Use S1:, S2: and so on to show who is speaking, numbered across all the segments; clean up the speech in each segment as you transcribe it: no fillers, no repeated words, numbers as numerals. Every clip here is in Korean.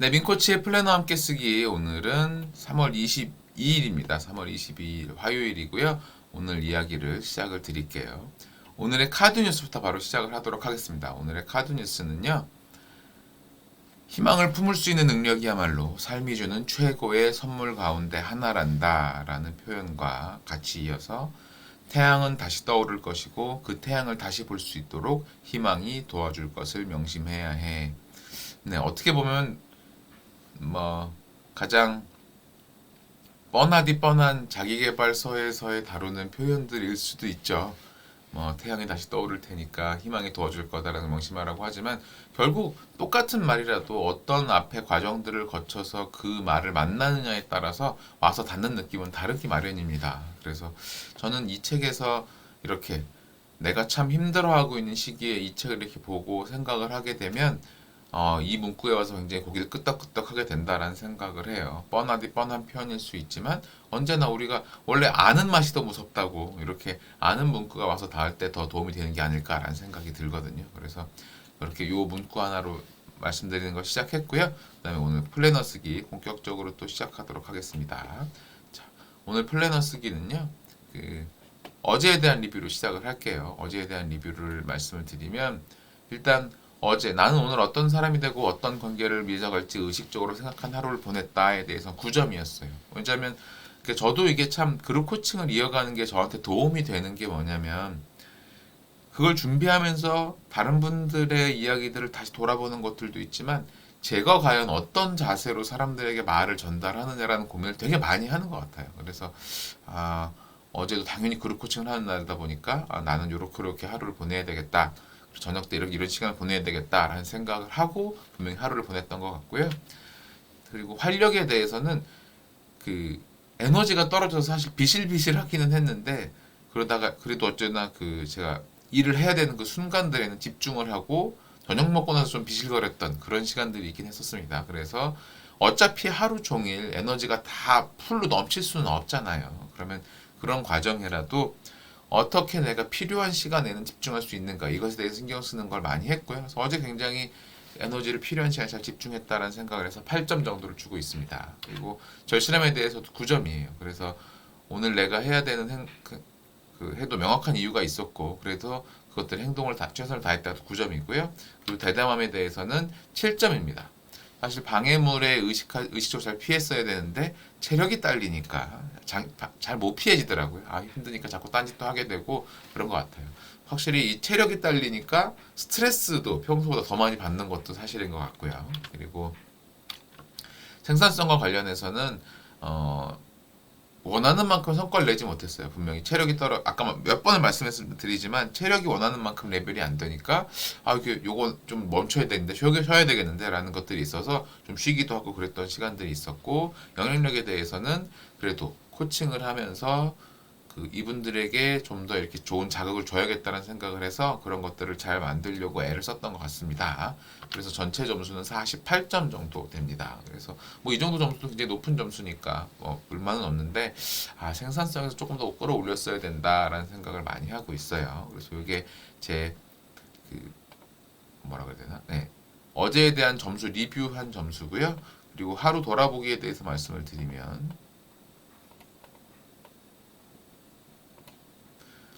S1: 네, 민코치의 플래너 함께 쓰기 오늘은 3월 22일입니다. 3월 22일 화요일이고요. 오늘 이야기를 시작을 드릴게요. 오늘의 카드 뉴스부터 바로 시작을 하도록 하겠습니다. 오늘의 카드 뉴스는요. 희망을 품을 수 있는 능력이야말로 삶이 주는 최고의 선물 가운데 하나란다 라는 표현과 같이 이어서 태양은 다시 떠오를 것이고 그 태양을 다시 볼 수 있도록 희망이 도와줄 것을 명심해야 해. 네, 어떻게 보면 가장 뻔하디 뻔한 자기계발서에서의 다루는 표현들일 수도 있죠. 태양이 다시 떠오를 테니까 희망이 도와줄 거다라는 명심하라고 하지만 결국 똑같은 말이라도 어떤 앞에 과정들을 거쳐서 그 말을 만나느냐에 따라서 와서 닿는 느낌은 다르기 마련입니다. 그래서 저는 이 책에서 이렇게 내가 참 힘들어하고 있는 시기에 이 책을 이렇게 보고 생각을 하게 되면 이 문구에 와서 굉장히 고개를 끄덕끄덕하게 된다라는 생각을 해요. 뻔하디 뻔한 표현일 수 있지만 언제나 우리가 원래 아는 맛이 더 무섭다고 이렇게 아는 문구가 와서 닿을 때 더 도움이 되는 게 아닐까라는 생각이 들거든요. 그래서 이렇게 요 문구 하나로 말씀드리는 걸 시작했고요. 그다음에 오늘 플래너 쓰기 본격적으로 또 시작하도록 하겠습니다. 자, 오늘 플래너 쓰기는요. 어제에 대한 리뷰로 시작을 할게요. 어제에 대한 리뷰를 말씀을 드리면 일단 어제 나는 오늘 어떤 사람이 되고 어떤 관계를 맺어갈지 의식적으로 생각한 하루를 보냈다에 대해서 9점이었어요. 왜냐하면 저도 이게 참 그룹 코칭을 이어가는 게 저한테 도움이 되는 게 뭐냐면 그걸 준비하면서 다른 분들의 이야기들을 다시 돌아보는 것들도 있지만 제가 과연 어떤 자세로 사람들에게 말을 전달하느냐라는 고민을 되게 많이 하는 것 같아요. 그래서 어제도 당연히 그룹 코칭을 하는 날이다 보니까 나는 요렇게 하루를 보내야 되겠다. 저녁 때 이런 시간을 보내야 되겠다라는 생각을 하고 분명히 하루를 보냈던 것 같고요. 그리고 활력에 대해서는 그 에너지가 떨어져서 사실 비실비실하기는 했는데 그러다가 그래도 어쨌나 제가 일을 해야 되는 그 순간들에는 집중을 하고 저녁 먹고 나서 좀 비실거렸던 그런 시간들이 있긴 했었습니다. 그래서 어차피 하루 종일 에너지가 다 풀로 넘칠 수는 없잖아요. 그러면 그런 과정이라도 어떻게 내가 필요한 시간에는 집중할 수 있는가 이것에 대해서 신경 쓰는 걸 많이 했고요. 그래서 어제 굉장히 에너지를 필요한 시간에 잘 집중했다라는 생각을 해서 8점 정도를 주고 있습니다. 그리고 절실함에 대해서도 9점이에요. 그래서 오늘 내가 해야 되는 해도 명확한 이유가 있었고 그래서 그것들 행동을 최선을 다했다도 9점이고요. 그리고 대담함에 대해서는 7점입니다. 사실 방해물에 의식적으로 잘 피했어야 되는데 체력이 딸리니까 잘 못 피해지더라고요. 힘드니까 자꾸 딴짓도 하게 되고 그런 것 같아요. 확실히 이 체력이 딸리니까 스트레스도 평소보다 더 많이 받는 것도 사실인 것 같고요. 그리고 생산성과 관련해서서는 원하는 만큼 성과를 내지 못했어요. 분명히 체력이 아까 몇 번을 말씀드리지만 체력이 원하는 만큼 레벨이 안 되니까 요거 좀 멈춰야 되는데 쉬어야 되겠는데 라는 것들이 있어서 좀 쉬기도 하고 그랬던 시간들이 있었고 영향력에 대해서는 그래도 코칭을 하면서 이분들에게 좀 더 이렇게 좋은 자극을 줘야겠다는 생각을 해서 그런 것들을 잘 만들려고 애를 썼던 것 같습니다. 그래서 전체 점수는 48점 정도 됩니다. 그래서 이 정도 점수도 굉장히 높은 점수니까 불만은 없는데 생산성에서 조금 더 끌어올렸어야 된다라는 생각을 많이 하고 있어요. 그래서 이게 제 뭐라 그래야 되나? 네. 어제에 대한 점수 리뷰한 점수고요. 그리고 하루 돌아보기에 대해서 말씀을 드리면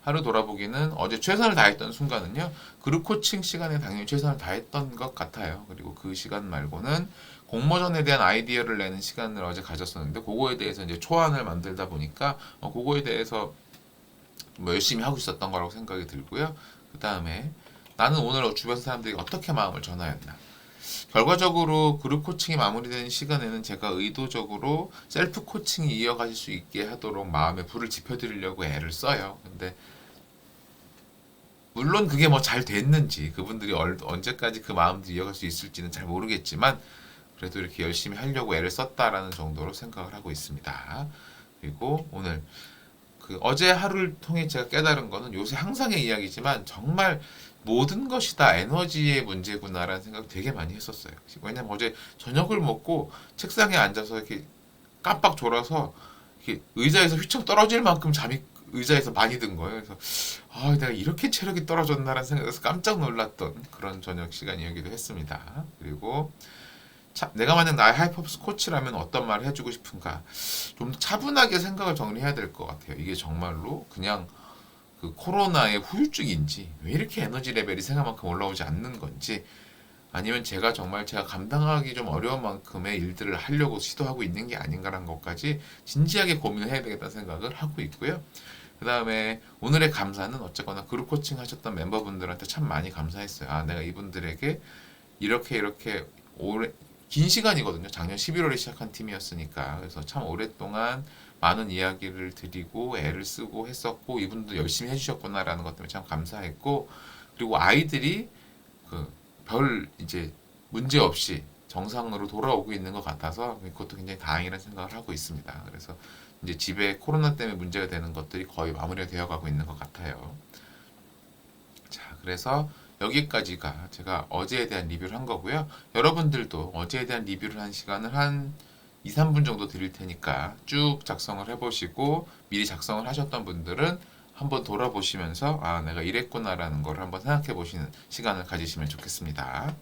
S1: 하루 돌아보기는 어제 최선을 다했던 순간은요. 그룹 코칭 시간에 당연히 최선을 다했던 것 같아요. 그리고 그 시간 말고는 공모전에 대한 아이디어를 내는 시간을 어제 가졌었는데 그거에 대해서 이제 초안을 만들다 보니까 그거에 대해서 열심히 하고 있었던 거라고 생각이 들고요. 그 다음에 나는 오늘 주변 사람들이 어떻게 마음을 전하였나. 결과적으로 그룹 코칭이 마무리되는 시간에는 제가 의도적으로 셀프 코칭이 이어가실 수 있게 하도록 마음에 불을 지펴드리려고 애를 써요. 근데 물론 그게 잘 됐는지 그분들이 언제까지 그 마음도 이어갈 수 있을지는 잘 모르겠지만 그래도 이렇게 열심히 하려고 애를 썼다라는 정도로 생각을 하고 있습니다. 그리고 오늘 어제 하루를 통해 제가 깨달은 거는 요새 항상의 이야기지만 정말 모든 것이 다 에너지의 문제구나라는 생각 되게 많이 했었어요. 왜냐면 어제 저녁을 먹고 책상에 앉아서 이렇게 깜빡 졸아서 이렇게 의자에서 휘청 떨어질 만큼 잠이 의자에서 많이 든 거예요. 그래서 내가 이렇게 체력이 떨어졌나라는 생각에서 깜짝 놀랐던 그런 저녁 시간이었기도 했습니다. 그리고 내가 만약 나의 하이퍼포스 코치라면 어떤 말을 해주고 싶은가? 좀 차분하게 생각을 정리해야 될 것 같아요. 이게 정말로 그냥 그 코로나의 후유증인지 왜 이렇게 에너지 레벨이 생각만큼 올라오지 않는 건지 아니면 제가 정말 제가 감당하기 좀 어려운 만큼의 일들을 하려고 시도하고 있는 게 아닌가라는 것까지 진지하게 고민을 해야 되겠다는 생각을 하고 있고요. 그 다음에 오늘의 감사는 어쨌거나 그룹 코칭 하셨던 멤버분들한테 참 많이 감사했어요. 아, 내가 이분들에게 이렇게 오래 긴 시간이거든요. 작년 11월에 시작한 팀이었으니까. 그래서 참 오랫동안 많은 이야기를 드리고 애를 쓰고 했었고 이분도 열심히 해주셨구나라는 것 때문에 참 감사했고 그리고 아이들이 그 별 이제 문제 없이 정상으로 돌아오고 있는 것 같아서 그것도 굉장히 다행이라는 생각을 하고 있습니다. 그래서 이제 집에 코로나 때문에 문제가 되는 것들이 거의 마무리가 되어 가고 있는 것 같아요. 자, 그래서 여기까지가 제가 어제에 대한 리뷰를 한 거고요. 여러분들도 어제에 대한 리뷰를 한 시간을 한 2, 3분 정도 드릴 테니까 쭉 작성을 해보시고 미리 작성을 하셨던 분들은 한번 돌아보시면서 아, 내가 이랬구나라는 걸 한번 생각해 보시는 시간을 가지시면 좋겠습니다.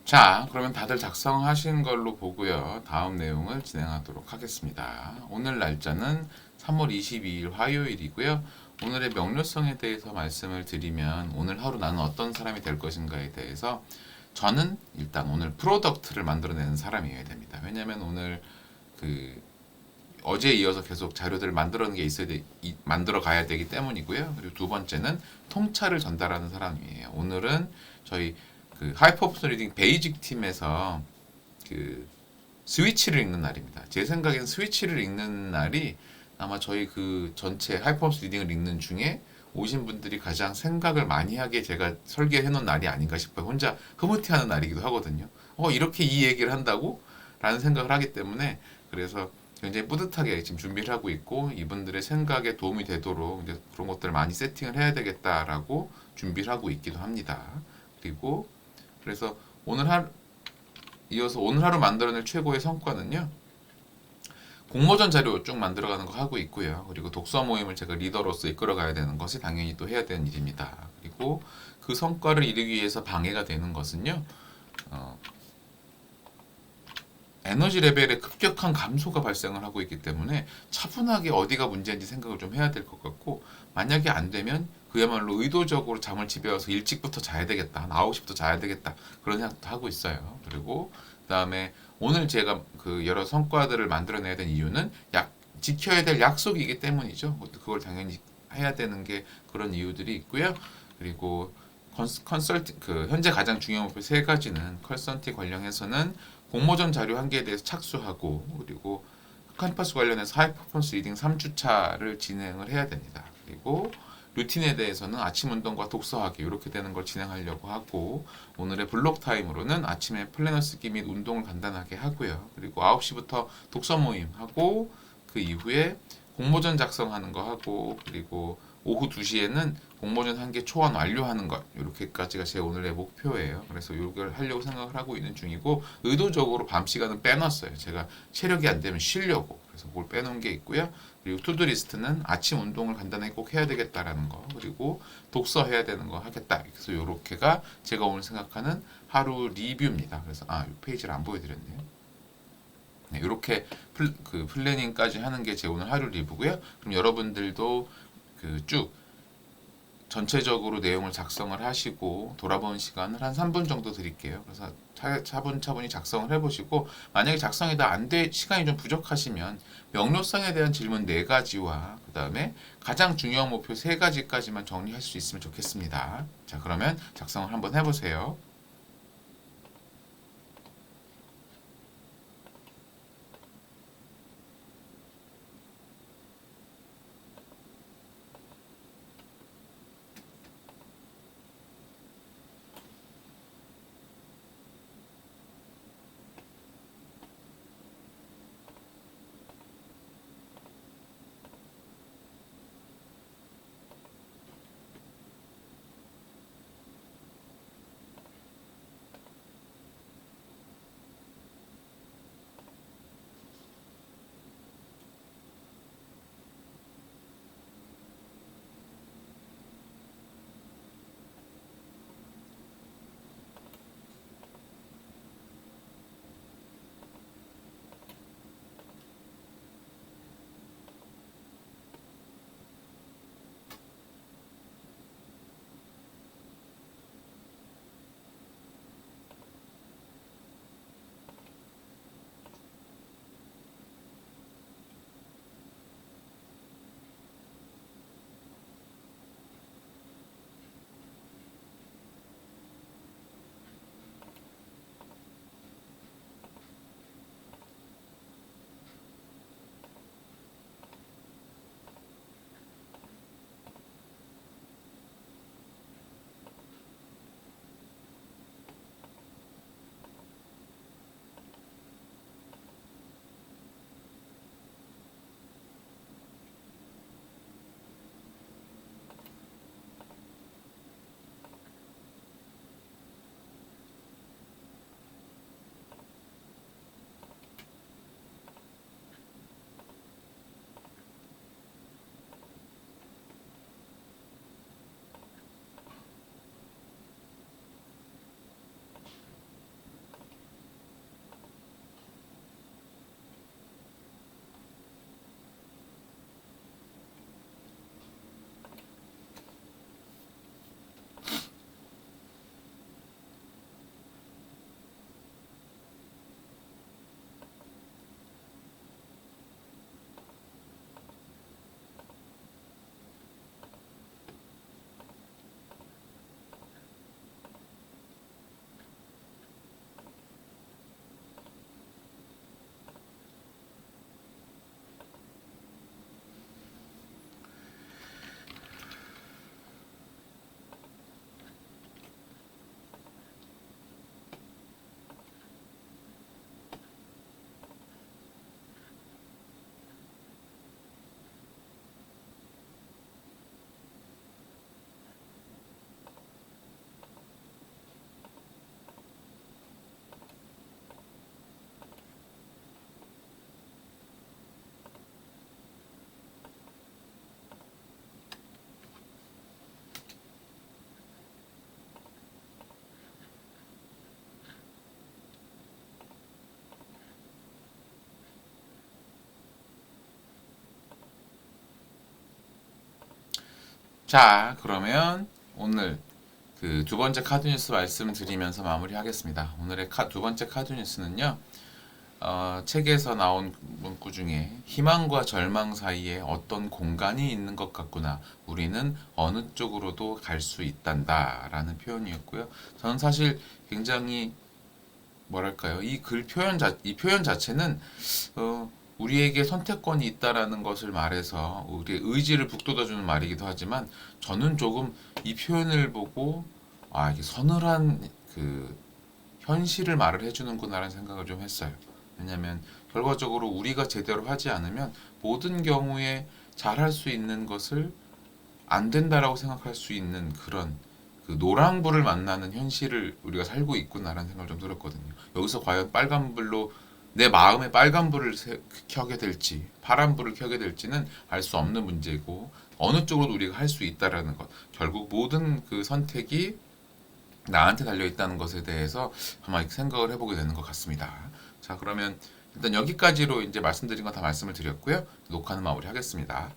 S1: 자, 그러면 다들 작성하신 걸로 보고요. 다음 내용을 진행하도록 하겠습니다. 오늘 날짜는 3월 22일 화요일이고요. 오늘의 명료성에 대해서 말씀을 드리면 오늘 하루 나는 어떤 사람이 될 것인가에 대해서 저는 일단 오늘 프로덕트를 만들어내는 사람이어야 됩니다. 왜냐하면 오늘 그 어제에 이어서 계속 자료들을 만들어내는 게 만들어 가야 되기 때문이고요. 그리고 두 번째는 통찰을 전달하는 사람이에요. 오늘은 저희 그 하이퍼포스 리딩 베이직 팀에서 그 스위치를 읽는 날입니다. 제 생각엔 스위치를 읽는 날이 아마 저희 그 전체 하이퍼포스 리딩을 읽는 중에 오신 분들이 가장 생각을 많이 하게 제가 설계해 놓은 날이 아닌가 싶어요. 혼자 흐뭇해하는 날이기도 하거든요. 이렇게 이 얘기를 한다고? 라는 생각을 하기 때문에 그래서 굉장히 뿌듯하게 지금 준비를 하고 있고 이분들의 생각에 도움이 되도록 이제 그런 것들을 많이 세팅을 해야 되겠다라고 준비를 하고 있기도 합니다. 그리고 그래서 이어서 오늘 하루 만들어낼 최고의 성과는요. 공모전 자료 쭉 만들어가는 거 하고 있고요. 그리고 독서 모임을 제가 리더로서 이끌어가야 되는 것이 당연히 또 해야 되는 일입니다. 그리고 그 성과를 이루기 위해서 방해가 되는 것은요. 에너지 레벨의 급격한 감소가 발생을 하고 있기 때문에 차분하게 어디가 문제인지 생각을 좀 해야 될 것 같고 만약에 안 되면 그야말로 의도적으로 잠을 집에 와서 일찍부터 자야 되겠다. 한 9시부터 자야 되겠다. 그런 생각도 하고 있어요. 그리고 그다음에 오늘 제가 그 여러 성과들을 만들어내야 되는 이유는 지켜야 될 약속이기 때문이죠. 그걸 당연히 해야 되는 게 그런 이유들이 있고요. 그리고 컨설팅 현재 가장 중요한 목표 세 가지는 컨설팅 관련해서는 공모전 자료 한 개에 대해서 착수하고 그리고 캠퍼스 관련해서 하이 퍼포먼스 리딩 3주차를 진행을 해야 됩니다. 그리고 루틴에 대해서는 아침 운동과 독서하기 이렇게 되는 걸 진행하려고 하고 오늘의 블록 타임으로는 아침에 플래너 쓰기 및 운동을 간단하게 하고요. 그리고 9시부터 독서 모임 하고 그 이후에 공모전 작성하는 거 하고 그리고 오후 2시에는 공모전 한 개 초안 완료하는 것 이렇게까지가 제 오늘의 목표예요. 그래서 이걸 하려고 생각을 하고 있는 중이고 의도적으로 밤 시간은 빼놨어요. 제가 체력이 안 되면 쉬려고 그래서 그걸 빼놓은 게 있고요. 그리고 투두 리스트는 아침 운동을 간단하게 꼭 해야 되겠다라는 거 그리고 독서해야 되는 거 하겠다. 그래서 이렇게가 제가 오늘 생각하는 하루 리뷰입니다. 그래서 이 페이지를 안 보여드렸네요. 네, 이렇게 플래닝까지 하는 게 제 오늘 하루 리뷰고요. 그럼 여러분들도 쭉 전체적으로 내용을 작성을 하시고 돌아보는 시간을 한 3분 정도 드릴게요. 그래서 차분차분히 작성을 해보시고 만약에 작성이 다 안 돼 시간이 좀 부족하시면 명료성에 대한 질문 4가지와 그 다음에 가장 중요한 목표 3가지까지만 정리할 수 있으면 좋겠습니다. 자 그러면 작성을 한번 해보세요. 자, 그러면 오늘 그 두 번째 카드 뉴스 말씀드리면서 마무리하겠습니다. 오늘의 두 번째 카드 뉴스는요. 책에서 나온 문구 중에 희망과 절망 사이에 어떤 공간이 있는 것 같구나. 우리는 어느 쪽으로도 갈 수 있단다. 라는 표현이었고요. 저는 사실 굉장히 뭐랄까요. 이 표현 자체는 우리에게 선택권이 있다라는 것을 말해서 우리의 의지를 북돋아주는 말이기도 하지만 저는 조금 이 표현을 보고 이게 서늘한 그 현실을 말을 해주는구나라는 생각을 좀 했어요. 왜냐하면 결과적으로 우리가 제대로 하지 않으면 모든 경우에 잘할 수 있는 것을 안 된다라고 생각할 수 있는 그런 그 노란불을 만나는 현실을 우리가 살고 있구나라는 생각을 좀 들었거든요. 여기서 과연 빨간불로 내 마음에 빨간불을 켜게 될지 파란불을 켜게 될지는 알 수 없는 문제고 어느 쪽으로 우리가 할 수 있다라는 것 결국 모든 그 선택이 나한테 달려 있다는 것에 대해서 한번 생각을 해보게 되는 것 같습니다. 자, 그러면 일단 여기까지로 이제 말씀드린 거 다 말씀을 드렸고요. 녹화는 마무리하겠습니다.